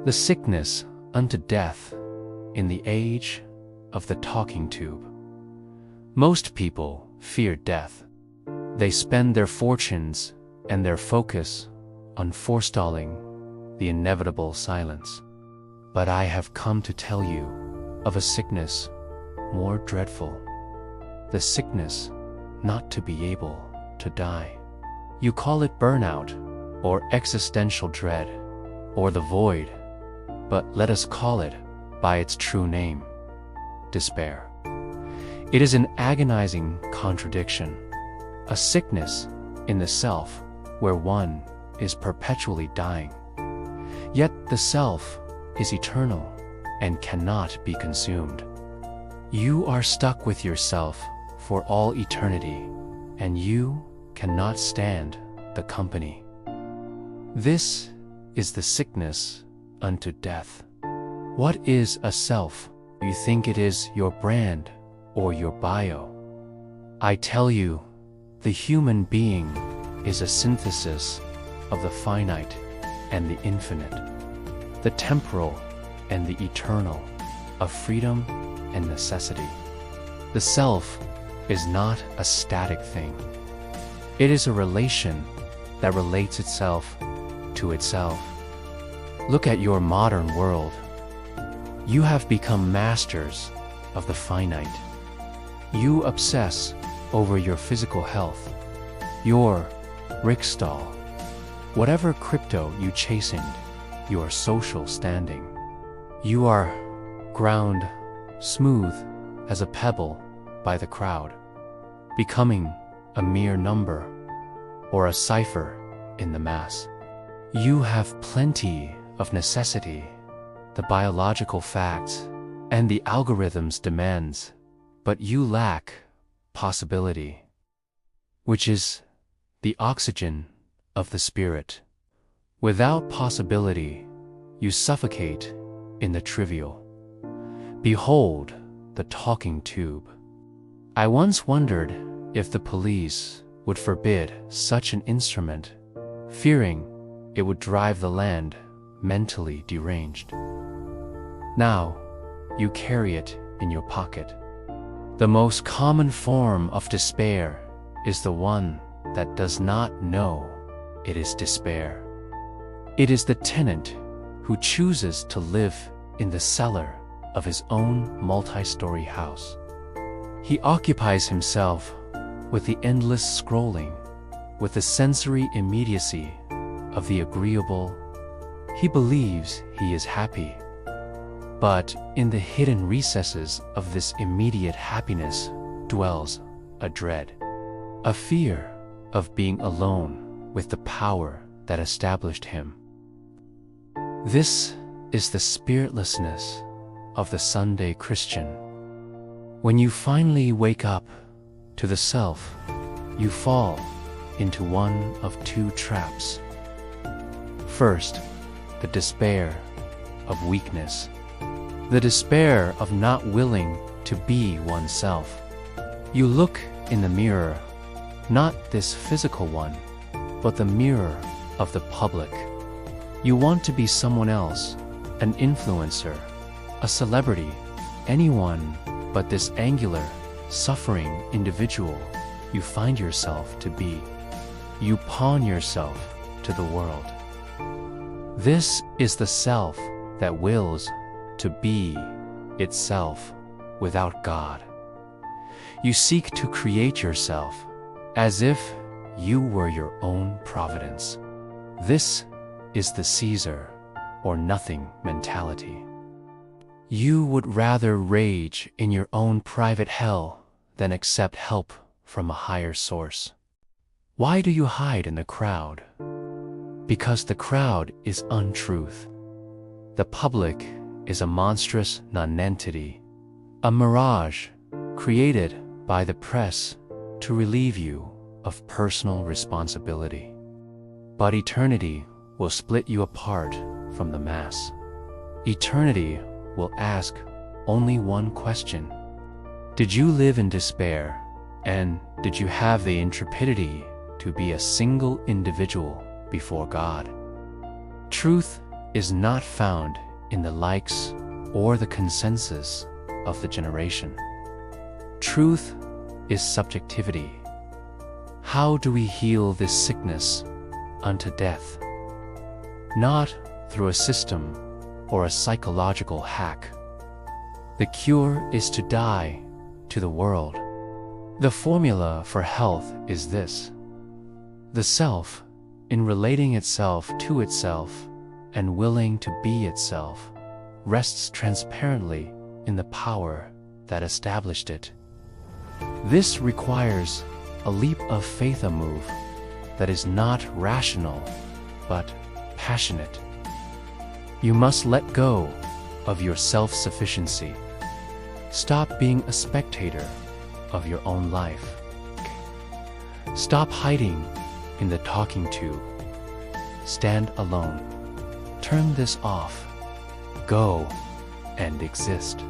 The sickness unto death in the age of the talking tube. Most people fear death. They spend their fortunes and their focus on forestalling the inevitable silence. But I have come to tell you of a sickness more dreadful. The sickness not to be able to die. You call it burnout, or existential dread, or the void, but let us call it by its true name: despair. It is an agonizing contradiction, a sickness in the self where one is perpetually dying. Yet the self is eternal and cannot be consumed. You are stuck with yourself for all eternity, and you cannot stand the company. This is the sickness unto death. What is a self? You think it is your brand or your bio. I tell you, the human being is a synthesis of the finite and the infinite, the temporal and the eternal, of freedom and necessity. The self is not a static thing. It is a relation that relates itself to itself. Look at your modern world. You have become masters of the finite. You obsess over your physical health, your rickstall, whatever crypto you chastened, your social standing. You are ground smooth as a pebble by the crowd, becoming a mere number or a cipher in the mass. You have plenty of necessity, the biological facts and the algorithm's demands, but you lack possibility, which is the oxygen of the spirit. Without possibility, you suffocate in the trivial. Behold the talking tube. I once wondered if the police would forbid such an instrument, fearing it would drive the land mentally deranged. Now, you carry it in your pocket. The most common form of despair is the one that does not know it is despair. It is the tenant who chooses to live in the cellar of his own multi-story house. He occupies himself with the endless scrolling, with the sensory immediacy of the agreeable. He believes he is happy. But in the hidden recesses of this immediate happiness dwells a dread, a fear of being alone with the power that established him. This is the spiritlessness of the Sunday Christian. When you finally wake up to the self, you fall into one of two traps. First, the despair of weakness, the despair of not willing to be oneself. You look in the mirror, not this physical one, but the mirror of the public. You want to be someone else, an influencer, a celebrity, anyone but this angular, suffering individual you find yourself to be. You pawn yourself to the world. This is the self that wills to be itself without God. You seek to create yourself as if you were your own providence. This is the Caesar or nothing mentality. You would rather rage in your own private hell than accept help from a higher source. Why do you hide in the crowd? Because the crowd is untruth. The public is a monstrous nonentity, a mirage created by the press to relieve you of personal responsibility. But eternity will split you apart from the mass. Eternity will ask only one question. Did you live in despair, and did you have the intrepidity to be a single individual before God? Truth is not found in the likes or the consensus of the generation. Truth is subjectivity. How do we heal this sickness unto death? Not through a system or a psychological hack. The cure is to die to the world. The formula for health is this: the self, in relating itself to itself and willing to be itself, rests transparently in the power that established it. This requires a leap of faith, a move that is not rational but passionate. You must let go of your self-sufficiency. Stop being a spectator of your own life. Stop hiding in the talking tube. Stand alone. Turn this off. Go and exist.